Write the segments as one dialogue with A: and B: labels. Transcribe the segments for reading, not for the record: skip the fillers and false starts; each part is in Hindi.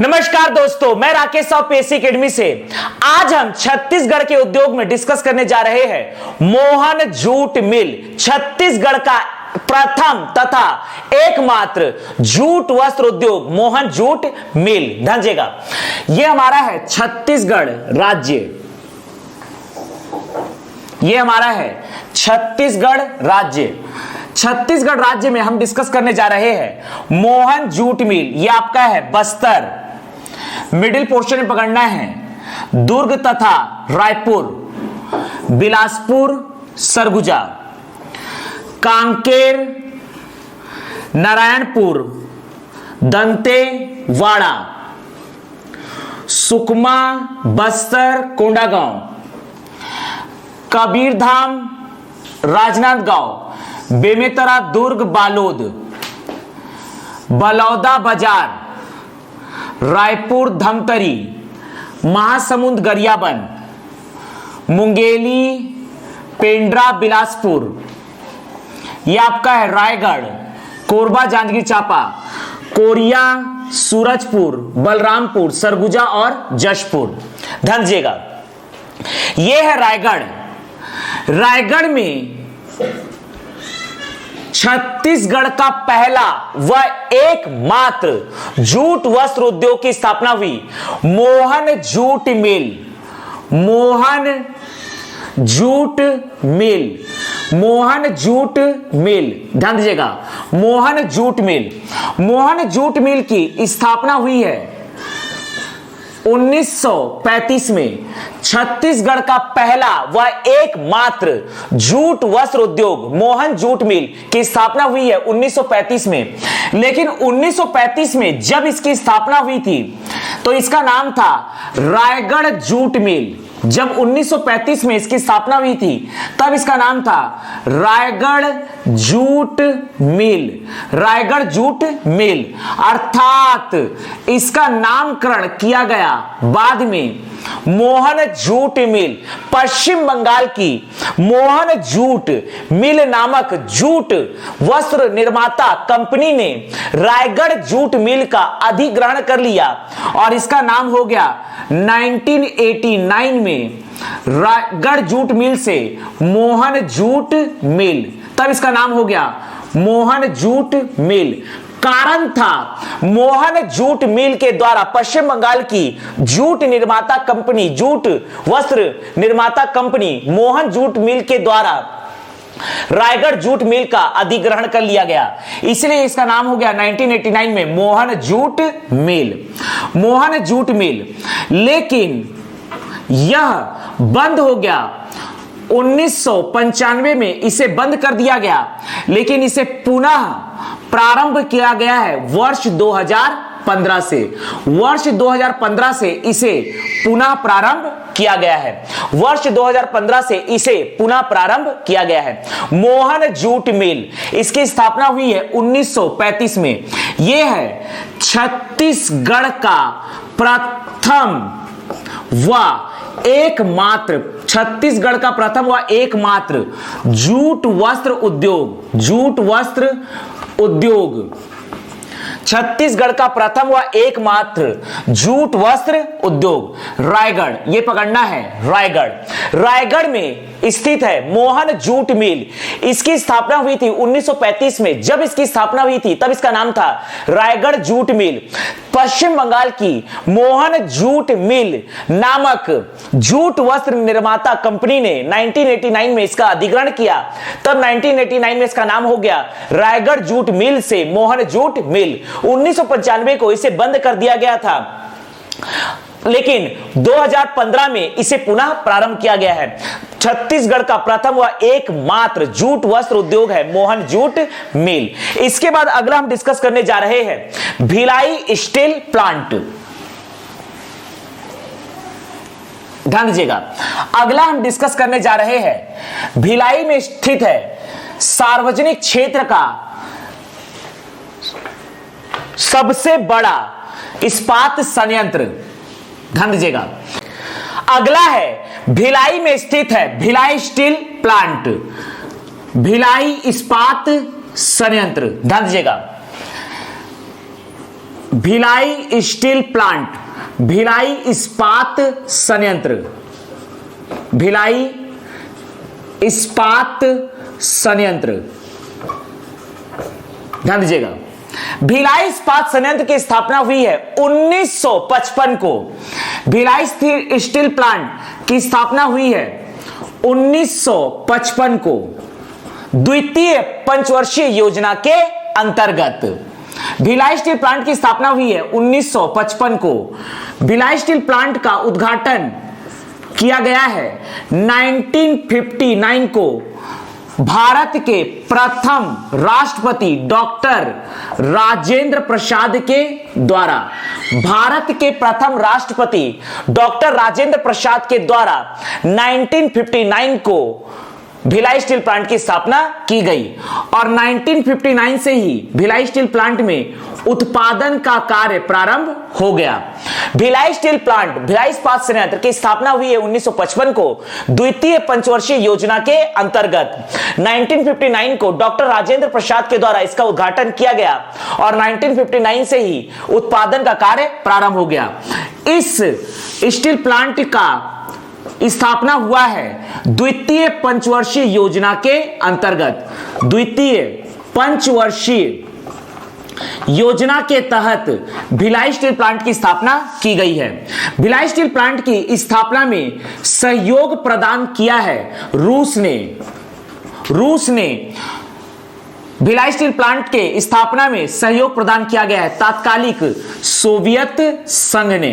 A: नमस्कार दोस्तों, मैं राकेश साहू पीएससी एकेडमी से। आज हम छत्तीसगढ़ के उद्योग में डिस्कस करने जा रहे हैं मोहन जूट मिल। छत्तीसगढ़ का प्रथम तथा एकमात्र जूट वस्त्र उद्योग मोहन जूट मिल। ध्यान, यह हमारा है छत्तीसगढ़ राज्य। यह हमारा है छत्तीसगढ़ राज्य। छत्तीसगढ़ राज्य में हम डिस्कस करने जा रहे हैं मोहन जूट मिल। यह आपका है बस्तर। मिडिल पोर्शन में पकड़ना है दुर्ग तथा रायपुर, बिलासपुर, सरगुजा, कांकेर, नारायणपुर, दंतेवाड़ा, सुकमा, बस्तर, कोंडागांव, कबीरधाम, राजनांदगांव, बेमेतरा, दुर्ग, बालोद, बलौदा बाजार, रायपुर, धमतरी, महासमुंद, गरियाबंद, मुंगेली, पेंड्रा, बिलासपुर। यह आपका है रायगढ़, कोरबा, जांजगीर चांपा, कोरिया, सूरजपुर, बलरामपुर, सरगुजा और जशपुर। ध्यान दीजिएगा, यह है रायगढ़। रायगढ़ में छत्तीसगढ़ का पहला व एकमात्र जूट वस्त्र उद्योग की स्थापना हुई Mohan jute mill. Mohan jute mill, Mohan jute mill. ध्यान दीजिएगा, Mohan jute mill. Mohan jute mill की स्थापना हुई है 1935 में। छत्तीसगढ़ का पहला व एकमात्र जूट वस्त्र उद्योग मोहन जूट मिल की स्थापना हुई है 1935 में। लेकिन 1935 में जब इसकी स्थापना हुई थी तो इसका नाम था रायगढ़ जूट मिल। जब 1935 में इसकी स्थापना हुई थी तब इसका नाम था Raigarh jute mill. Raigarh jute mill, अर्थात इसका नामकरण किया गया बाद में मोहन जूट मिल। पश्चिम बंगाल की मोहन जूट मिल नामक जूट वस्त्र निर्माता कंपनी ने रायगढ़ जूट मिल का अधिग्रहण कर लिया और इसका नाम हो गया 1989 में रायगढ़ जूट मिल से मोहन जूट मिल। तब इसका नाम हो गया मोहन जूट मिल। कारण था मोहन जूट मिल के द्वारा पश्चिम बंगाल की जूट निर्माता कंपनी, जूट वस्त्र निर्माता कंपनी मोहन जूट मिल के द्वारा रायगढ़ जूट मिल का अधिग्रहण कर लिया गया, इसलिए इसका नाम हो गया 1989 में Mohan jute mill. Mohan jute mill, लेकिन यह बंद हो गया 1995 में। इसे बंद कर दिया गया, लेकिन इसे पुनः प्रारंभ किया गया है वर्ष 2015 से। वर्ष 2015 से इसे पुनः प्रारंभ किया गया है। वर्ष 2015 से इसे पुनः प्रारंभ किया गया है मोहन जूट मिल। इसकी स्थापना हुई है 1935 में। यह है छत्तीसगढ़ का प्रथम व एकमात्र, छत्तीसगढ़ का प्रथम व एकमात्र जूट वस्त्र उद्योग। जूट वस्त्र उद्योग, छत्तीसगढ़ का प्रथम व एकमात्र जूट वस्त्र उद्योग रायगढ़। यह पकड़ना है रायगढ़। रायगढ़ में स्थित है मोहन जूट मिल। इसकी स्थापना हुई थी 1935 में। जब इसकी स्थापना हुई थी तब इसका नाम था रायगढ़ जूट मिल। पश्चिम बंगाल की मोहन जूट मिल नामक जूट वस्त्र निर्माता कंपनी ने 1989 में इसका अधिग्रहण किया। तब 1989 में इसका नाम हो गया रायगढ़ जूट मिल से मोहन जूट मिल। 1995 को इसे बंद कर दिया गया था, लेकिन 2015 में इसे पुनः प्रारंभ किया गया है। छत्तीसगढ़ का प्रथम व एकमात्र जूट वस्त्र उद्योग है मोहन जूट मिल। इसके बाद अगला हम डिस्कस करने जा रहे हैं भिलाई स्टील प्लांट। ध्यान दीजिएगा, अगला हम डिस्कस करने जा रहे हैं भिलाई में स्थित है सार्वजनिक क्षेत्र का सबसे बड़ा इस्पात संयंत्र। ध्यान दीजिएगा, अगला है भिलाई में स्थित है भिलाई स्टील प्लांट, भिलाई इस्पात संयंत्र। ध्यान दीजिएगा, भिलाई स्टील प्लांट, भिलाई इस्पात संयंत्र, भिलाई इस्पात संयंत्र, ध्यान दीजिएगा। भिलाई इस्पात संयंत्र की स्थापना हुई है 1955 को। भिलाई स्टील प्लांट की स्थापना हुई है 1955 को द्वितीय पंचवर्षीय योजना के अंतर्गत। भिलाई स्टील प्लांट की स्थापना हुई है 1955 को। भिलाई स्टील प्लांट का उद्घाटन किया गया है 1959 को भारत के प्रथम राष्ट्रपति डॉक्टर राजेंद्र प्रसाद के द्वारा। भारत के प्रथम राष्ट्रपति डॉक्टर राजेंद्र प्रसाद के द्वारा 1959 को भिलाई स्टील प्लांट की स्थापना की गई और 1959 से ही भिलाई स्टील प्लांट में उत्पादन का कार्य प्रारंभ हो गया। भिलाई स्टील प्लांट, भिलाई इस्पात संयंत्र की स्थापना हुई है 1955 को द्वितीय पंचवर्षीय योजना के अंतर्गत। 1959 को डॉक्टर राजेंद्र प्रसाद के द्वारा इसका उद्घाटन किया गया और 1959 से ही उत्पादन का कार्य प्रारंभ हो गया। इस स्टील प्लांट का स्थापना हुआ है द्वितीय पंचवर्षीय योजना के अंतर्गत। द्वितीय पंचवर्षीय योजना के तहत भिलाई स्टील प्लांट की स्थापना की गई है। भिलाई स्टील प्लांट की स्थापना में सहयोग प्रदान किया है रूस ने भिलाई स्टील प्लांट के स्थापना में सहयोग प्रदान किया गया है तात्कालिक सोवियत संघ ने।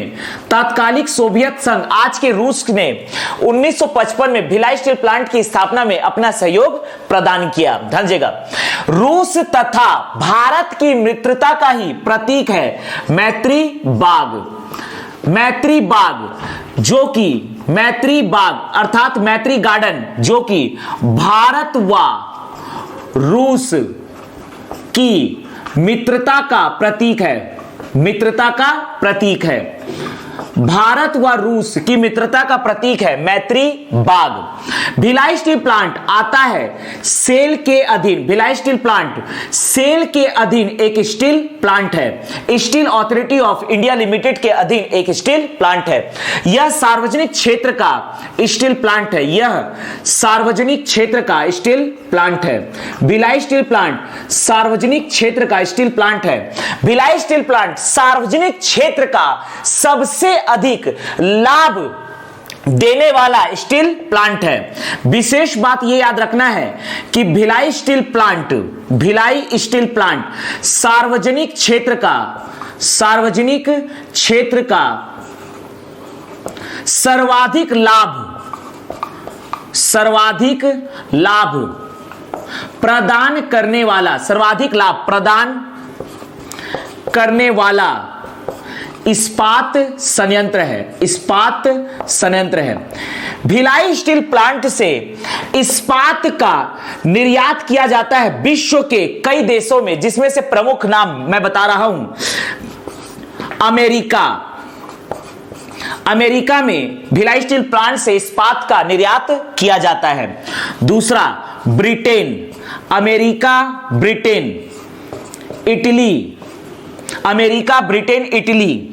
A: तात्कालिक सोवियत संघ, आज के रूस ने 1955 में भिलाई स्टील प्लांट की स्थापना में अपना सहयोग प्रदान किया। ध्यान दीजिएगा, रूस तथा भारत की मित्रता का ही प्रतीक है मैत्री बाग। मैत्री बाग जो कि मैत्री बाग अर्थात मैत्री गार्डन जो कि भारत व रूस की मित्रता का प्रतीक है। मित्रता का प्रतीक है, भारत व रूस की मित्रता का प्रतीक है मैत्री बाग। भिलाई स्टील प्लांट आता है सेल के अधीन। भिलाई स्टील प्लांट सेल के अधीन एक स्टील प्लांट है। Steel authority of India limited के अधीन एक स्टील प्लांट है। यह सार्वजनिक क्षेत्र का स्टील प्लांट है। यह सार्वजनिक क्षेत्र का स्टील प्लांट है। भिलाई स्टील प्लांट सार्वजनिक क्षेत्र का स्टील प्लांट है। भिलाई स्टील प्लांट सार्वजनिक क्षेत्र का सबसे अधिक लाभ देने वाला स्टील प्लांट है। विशेष बात यह याद रखना है कि भिलाई स्टील प्लांट सार्वजनिक क्षेत्र का सर्वाधिक लाभ प्रदान करने वाला, सर्वाधिक लाभ प्रदान करने वाला इस्पात संयंत्र है। इस्पात संयंत्र है। भिलाई स्टील प्लांट से इस्पात का निर्यात किया जाता है विश्व के कई देशों में, जिसमें से प्रमुख नाम मैं बता रहा हूं। अमेरिका में भिलाई स्टील प्लांट से इस्पात का निर्यात किया जाता है। दूसरा Britain, America, Britain, Italy, America, Britain, Italy,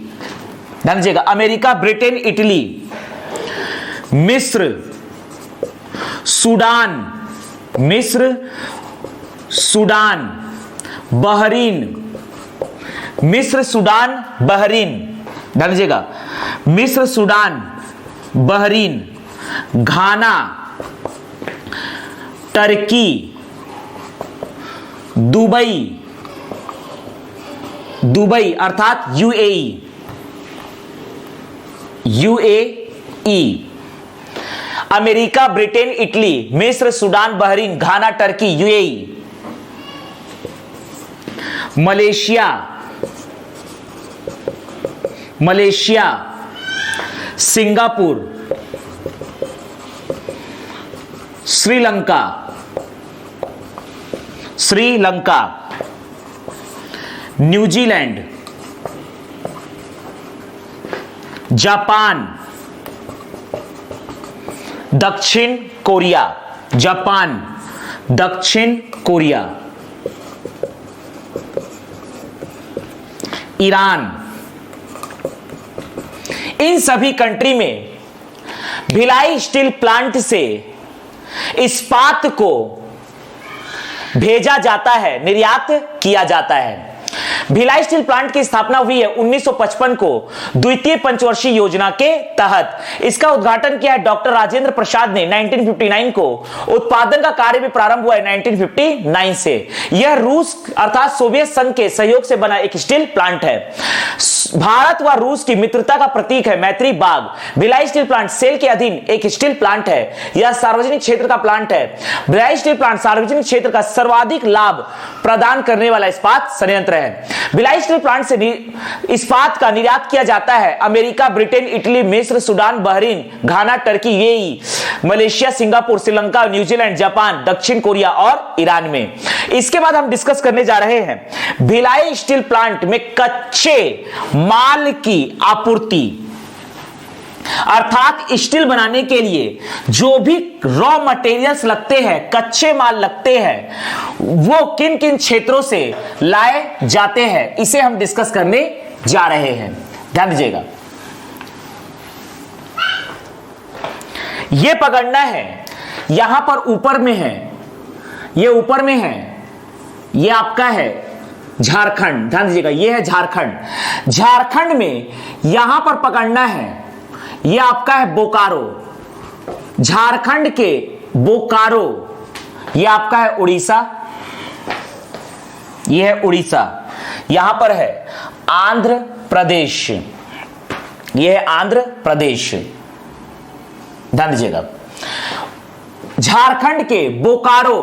A: ध्यान दीजिएगा, अमेरिका, ब्रिटेन, इटली, मिस्र, सूडान, बहरीन, मिस्र, सूडान, बहरीन, ध्यान दीजिएगा, मिस्र, Sudan, Bahrain, Ghana, Turkey, Dubai अर्थात यूएई, अमेरिका, ब्रिटेन, इटली, मिस्र, Sudan, Bahrain, Ghana, Turkey, UAE, Malaysia, Singapore, Sri Lanka, New Zealand, Japan, दक्षिण कोरिया, जापान, दक्षिण कोरिया, ईरान, इन सभी कंट्री में भिलाई स्टील प्लांट से इस्पात को भेजा जाता है, निर्यात किया जाता है। भिलाई स्टील प्लांट की स्थापना हुई है 1955 को द्वितीय पंचवर्षीय योजना के तहत। इसका उद्घाटन किया है डॉक्टर राजेंद्र प्रसाद ने 1959 को। उत्पादन का कार्य भी प्रारंभ हुआ है 1959 से। यह रूस अर्थात सोवियत संघ के सहयोग से बना एक स्टील प्लांट है। भारत व रूस की मित्रता का प्रतीक है मैत्री बाग। भिलाई स्टील प्लांट सेल के अधीन एक स्टील प्लांट है। यह सार्वजनिक क्षेत्र का प्लांट है। भिलाई स्टील प्लांट सार्वजनिक क्षेत्र का सर्वाधिक लाभ प्रदान करने वाला इस्पात संयंत्र है। भिलाई स्टील प्लांट से इस्पात का निर्यात किया जाता है अमेरिका, ब्रिटेन, इटली, मिस्र, Sudan, Bahrain, Ghana, Turkey, UAE, Malaysia, Singapore, Sri Lanka, New Zealand, Japan, दक्षिण कोरिया और ईरान में। इसके बाद हम डिस्कस करने जा रहे हैं भिलाई स्टील प्लांट में कच्चे माल की आपूर्ति, अर्थात स्टील बनाने के लिए जो भी रॉ मटेरियल्स लगते हैं, कच्चे माल लगते हैं, वो किन किन क्षेत्रों से लाए जाते हैं, इसे हम डिस्कस करने जा रहे हैं। ध्यान दीजिएगा, ये पकड़ना है, यहां पर ऊपर में है, ये ऊपर में है, ये आपका है झारखंड। ध्यान दीजिएगा, ये है झारखंड। झारखंड में यहां पर पकड़ना है, ये आपका है बोकारो। झारखंड के बोकारो, ये आपका है उड़ीसा, ये है उड़ीसा। यहां पर है आंध्र प्रदेश, ये है आंध्र प्रदेश। ध्यान दीजिएगा, झारखंड के बोकारो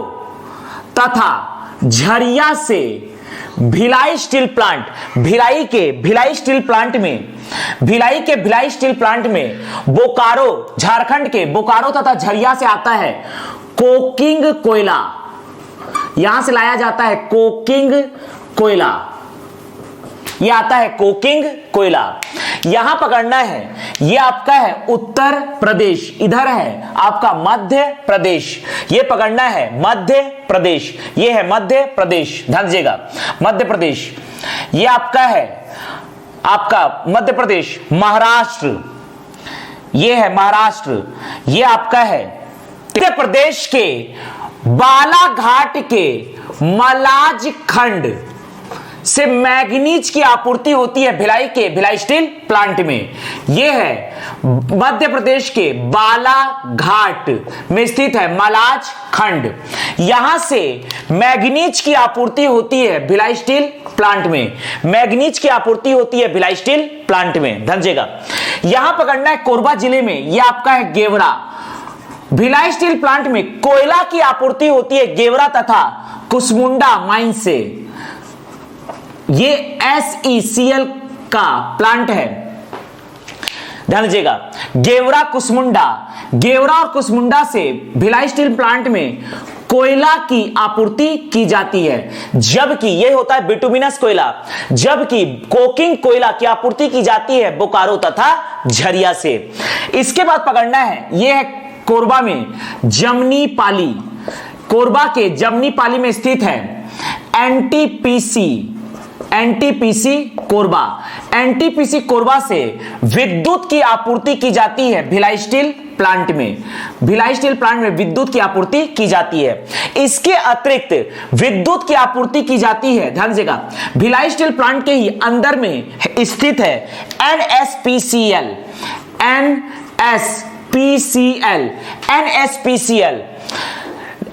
A: तथा झरिया से Bhilai steel plant, Bhilai steel plant में, भिलाई स्टील प्लांट में बोकारो, झारखंड के बोकारो तथा झरिया से आता है कोकिंग कोयला। यहां से लाया जाता है कोकिंग कोयला, यह आता है कोकिंग कोयला। यहां पकड़ना है, यह आपका है उत्तर प्रदेश, इधर है आपका मध्य प्रदेश, यह पकड़ना है मध्य प्रदेश, यह है मध्य प्रदेश। ध्यान दीजिएगा, मध्य प्रदेश, यह आपका है आपका मध्य प्रदेश। महाराष्ट्र, यह है महाराष्ट्र, यह आपका है उत्तर प्रदेश के बालाघाट के मलाज खंड से मैग्नीज की आपूर्ति होती है भिलाई स्टील प्लांट में। यह है मध्य प्रदेश के बालाघाट में स्थित है मलाज खंड। यहां से मैग्नीज की आपूर्ति होती है भिलाई स्टील प्लांट में, मैग्नीज की आपूर्ति होती है भिलाई स्टील प्लांट में। ध्यान दीजिएगा, यहां पकड़ना है कोरबा जिले में, यह आपका है गेवरा। भिलाई स्टील प्लांट में कोयला की आपूर्ति होती है गेवरा तथा कुसमुंडा माइन से। ये SECL का प्लांट है। ध्यान दीजिएगा, गेवरा और कुसमुंडा से भिलाई स्टील प्लांट में कोयला की आपूर्ति की जाती है, जबकि यह होता है बिटुमिनस कोयला, जबकि कोकिंग कोयला की आपूर्ति की जाती है बोकारो तथा झरिया से। इसके बाद पकड़ना है, यह है कोरबा में जमनी पाली, कोरबा के जमनी पाली में स्थित है NTPC कोरबा। NTPC कोरबा से विद्युत की आपूर्ति की जाती है भिलाई स्टील प्लांट में, भिलाई स्टील प्लांट में विद्युत की आपूर्ति की जाती है। इसके अतिरिक्त विद्युत की आपूर्ति की जाती है, ध्यान दीजिएगा, भिलाई स्टील प्लांट के ही अंदर में स्थित है NSPCL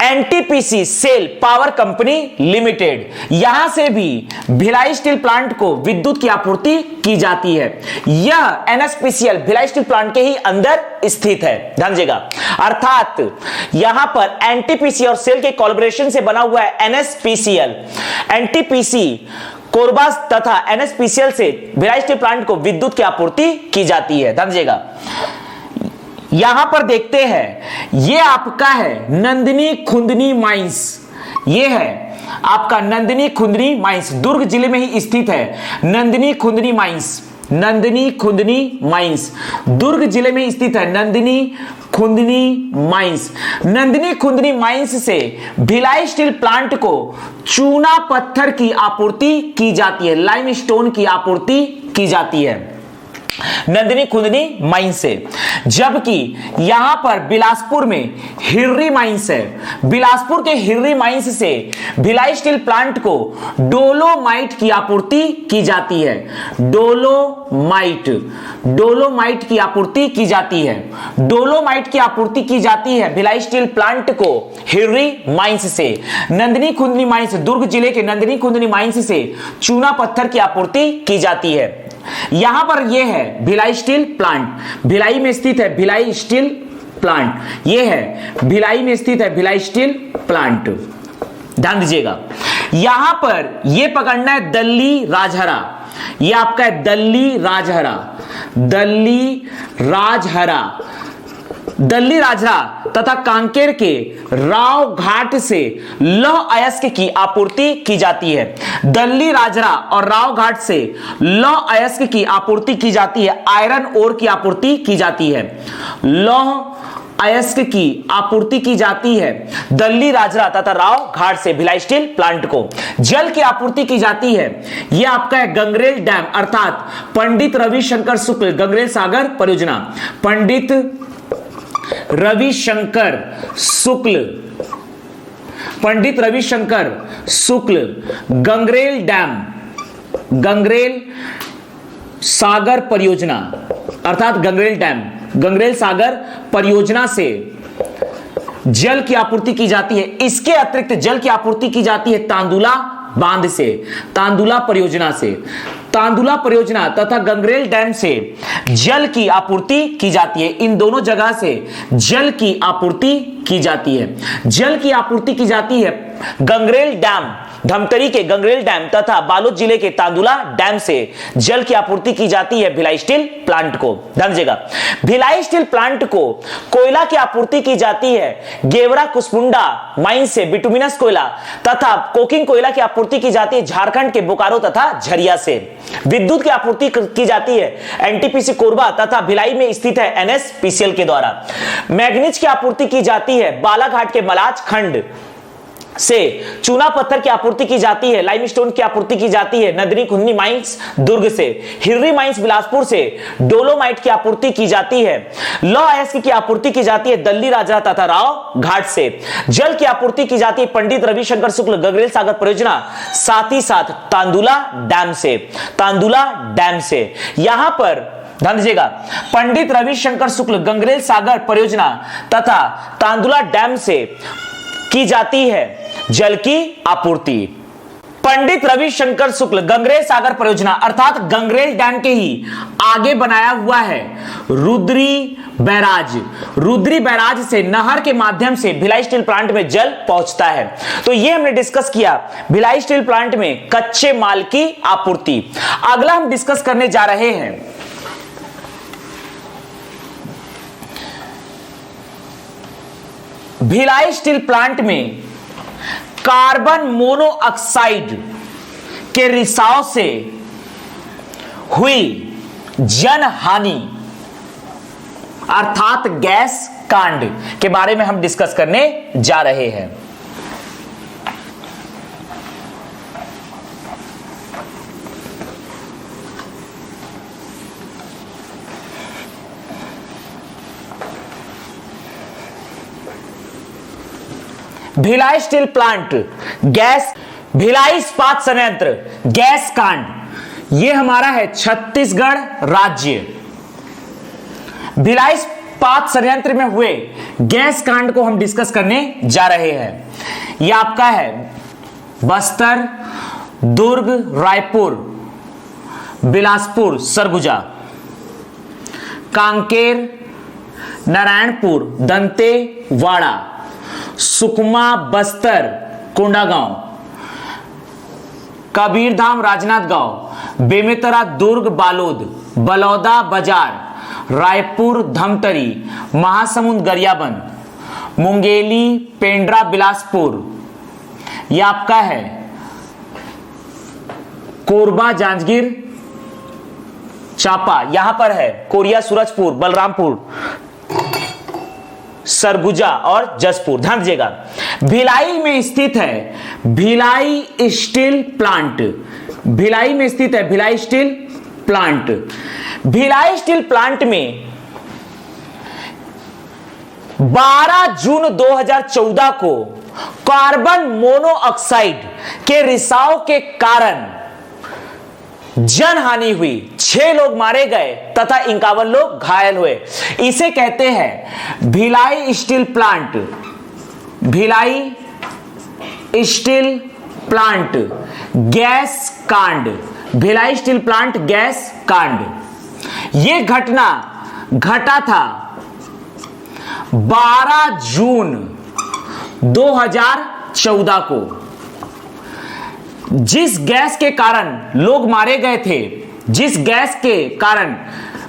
A: NTPC SAIL power company limited. यहां से भी भिलाई स्टील प्लांट को विद्युत की आपूर्ति की जाती है। यह NSPCL भिलाई स्टील प्लांट के ही अंदर स्थित है। ध्यान दीजिएगा, अर्थात यहां पर NTPC और सेल के कोलैबोरेशन से बना हुआ है NSPCL। NTPC कोरबा तथा NSPCL से भिलाई स्टील प्लांट को विद्युत की आपूर्ति की जाती है। ध्यान दीजिएगा, यहां पर देखते हैं, ये आपका है नंदिनी खुंदनी माइंस, ये है आपका नंदिनी खुंदनी माइंस, दुर्ग जिले में ही स्थित है नंदिनी खुंदनी माइंस। नंदिनी खुंदनी माइंस दुर्ग जिले में स्थित है। नंदिनी खुंदनी माइंस, नंदिनी खुंदनी माइंस से भिलाई स्टील प्लांट को चूना पत्थर की आपूर्ति की जाती है, लाइमस्टोन की आपूर्ति की जाती है नंदिनी खुंदनी माइंस से। जबकि यहां पर बिलासपुर में हिर्री माइंस है। बिलासपुर के हिर्री माइंस से भिलाई स्टील प्लांट को डोलोमाइट की आपूर्ति की जाती है। डोलोमाइट की आपूर्ति की जाती है। डोलोमाइट की आपूर्ति की जाती है भिलाई स्टील प्लांट को हिर्री माइंस से। नंदिनी खुंदनी माइंस, दुर्ग जिले के नंदिनी खुंदनी माइंस से चूना पत्थर की आपूर्ति की जाती है। यहां पर यह है भिलाई स्टील प्लांट, भिलाई में स्थित है भिलाई स्टील प्लांट। यह है भिलाई में स्थित है भिलाई स्टील प्लांट। ध्यान दीजिएगा, यहां पर यह पकड़ना है दल्ली राजहरा। यह आपका है दल्ली राजहरा, दल्ली राजहरा तथा कांकेर के राव घाट से लौह अयस्क की आपूर्ति की जाती है। दल्ली राजहरा और राव घाट से लौह अयस्क की आपूर्ति की जाती है, आयरन ओर की आपूर्ति की जाती है। लौह अयस्क की आपूर्ति की जाती है दल्ली राजहरा तथा राव घाट से भिलाई स्टील प्लांट को। जल की आपूर्ति की जाती है, यह आपका है गंगरेल डैम अर्थात पंडित रविशंकर शुक्ल गंगरेल सागर परियोजना। पंडित रविशंकर शुक्ल गंगरेल डैम, गंगरेल सागर परियोजना अर्थात गंगरेल डैम, गंगरेल सागर परियोजना से जल की आपूर्ति की जाती है। इसके अतिरिक्त जल की आपूर्ति की जाती है तांदुला बांध से, तांदुला परियोजना से। तांदुला परियोजना तथा गंगरेल डैम से जल की आपूर्ति की जाती है। इन दोनों जगह से जल की आपूर्ति की जाती है। जल की आपूर्ति की जाती है गंगरेल डैम, धमतरी के गंगरेल डैम तथा बालोद जिले के तांदुला डैम से जल की आपूर्ति की जाती है भिलाई स्टील प्लांट को। ध्यान दीजिएगा, भिलाई स्टील प्लांट को कोयला की आपूर्ति की जाती है गेवरा कुसमुंडा माइन से बिटुमिनस कोयला तथा कोकिंग कोयला की आपूर्ति की जाती है झारखंड के बोकारो तथा झरिया से। विद्युत की आपूर्ति की जाती है एनटीपीसी कोरबा तथा भिलाई में स्थित है एनएसपीसीएल के द्वारा। मैग्नीज की आपूर्ति की जाती है बालाघाट के मलाज खंड से। चूना पत्थर की आपूर्ति की जाती है, लाइमस्टोन की आपूर्ति की जाती है नंदिनी खुंदनी माइंस दुर्ग से। हिर्री माइंस बिलासपुर से डोलोमाइट की आपूर्ति की जाती है। लौह अयस्क की आपूर्ति की जाती है दल्ली राजहरा तथा राव घाट से। जल की आपूर्ति की जाती है पंडित रविशंकर शुक्ल गंगरेल सागर परियोजना, साथ ही साथ तांदुला डैम से, तांदुला डैम से। यहां पर ध्यान दीजिएगा, पंडित रविशंकर शुक्ल गंगरेल सागर परियोजना तथा तांदुला डैम से की जाती है जल की आपूर्ति। पंडित रविशंकर शुक्ल गंगरेल सागर परियोजना अर्थात गंगरेल डैम के ही आगे बनाया हुआ है रुद्री बैराज। रुद्री बैराज से नहर के माध्यम से भिलाई स्टील प्लांट में जल पहुंचता है। तो ये हमने डिस्कस किया भिलाई स्टील प्लांट में कच्चे माल की आपूर्ति। अगला हम डिस्कस करने जा रहे हैं भिलाई स्टील प्लांट में कार्बन मोनोऑक्साइड के रिसाव से हुई जनहानि अर्थात गैस कांड के बारे में हम डिस्कस करने जा रहे हैं। Bhilai steel plant gas, Bhilai इस्पात संयंत्र गैस कांड, यह हमारा है छत्तीसगढ़ राज्य। भिलाई इस्पात संयंत्र में हुए गैस कांड को हम डिस्कस करने जा रहे हैं। यह आपका है बस्तर, दुर्ग, रायपुर, बिलासपुर, सरगुजा, कांकेर, नारायणपुर, दंतेवाड़ा, सुकमा, बस्तर, कोंडागांव, कबीरधाम, राजनांदगांव, बेमेतरा, दुर्ग, बालोद, बलौदा बाजार, रायपुर, धमतरी, महासमुंद, गरियाबंद, मुंगेली, पेंड्रा, बिलासपुर, यह आपका है कोरबा, जांजगीर, चांपा, यहां पर है कोरिया, सूरजपुर, बलरामपुर, सरगुजा और जसपुर। ध्यान दीजिएगा, भिलाई में स्थित है भिलाई स्टील प्लांट। भिलाई में स्थित है Bhilai steel plant. Bhilai steel plant में 12 जून 2014 को कार्बन मोनोऑक्साइड के रिसाव के कारण जनहानि हुई, 6 लोग मारे गए तथा 51 लोग घायल हुए। इसे कहते हैं Bhilai steel plant. Bhilai steel plant gas कांड। भिलाई स्टील प्लांट गैस कांड। यह घटना घटा था 12 जून 2014 को। जिस गैस के कारण लोग मारे गए थे, जिस गैस के कारण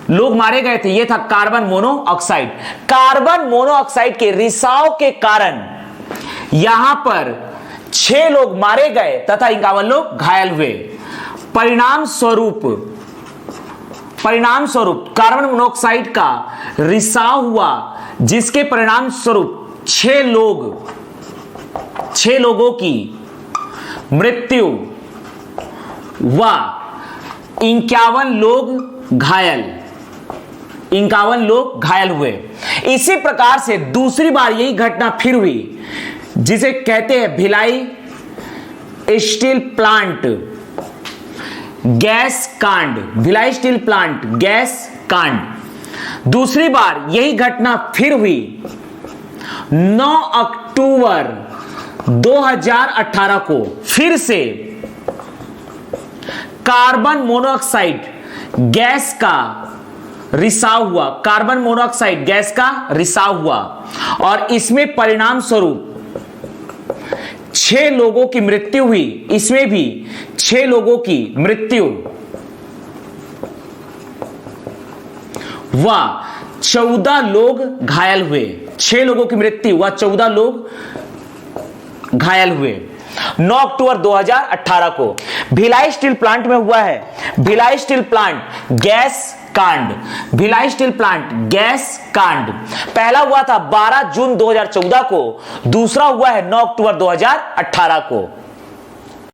A: लोग मारे गए थे, यह था कार्बन मोनोऑक्साइड। कार्बन मोनोऑक्साइड के रिसाव के कारण यहां पर 6 लोग मारे गए तथा 51 लोग घायल हुए। परिणाम स्वरूप कार्बन मोनोऑक्साइड का रिसाव हुआ, जिसके परिणाम स्वरूप 6 लोगों की मृत्यु व 51 लोग घायल हुए। इसी प्रकार से दूसरी बार यही घटना फिर हुई, जिसे कहते हैं भिलाई स्टील प्लांट गैस कांड। भिलाई स्टील प्लांट गैस कांड। दूसरी बार यही घटना फिर हुई 9 अक्टूबर 2018 को। फिर से कार्बन मोनोऑक्साइड गैस का रिसाव हुआ, कार्बन मोनोऑक्साइड गैस का रिसाव हुआ और इसमें परिणाम स्वरूप 6 लोगों की मृत्यु हुई। इसमें भी 6 लोगों की मृत्यु व 14 लोग घायल हुए। 6 लोगों की मृत्यु व 14 लोग घायल हुए 9 अक्टूबर 2018 को भिलाई स्टील प्लांट में हुआ है भिलाई स्टील प्लांट गैस कांड। भिलाई स्टील प्लांट गैस कांड पहला हुआ था 12 जून 2014 को, दूसरा हुआ है 9 अक्टूबर 2018 को।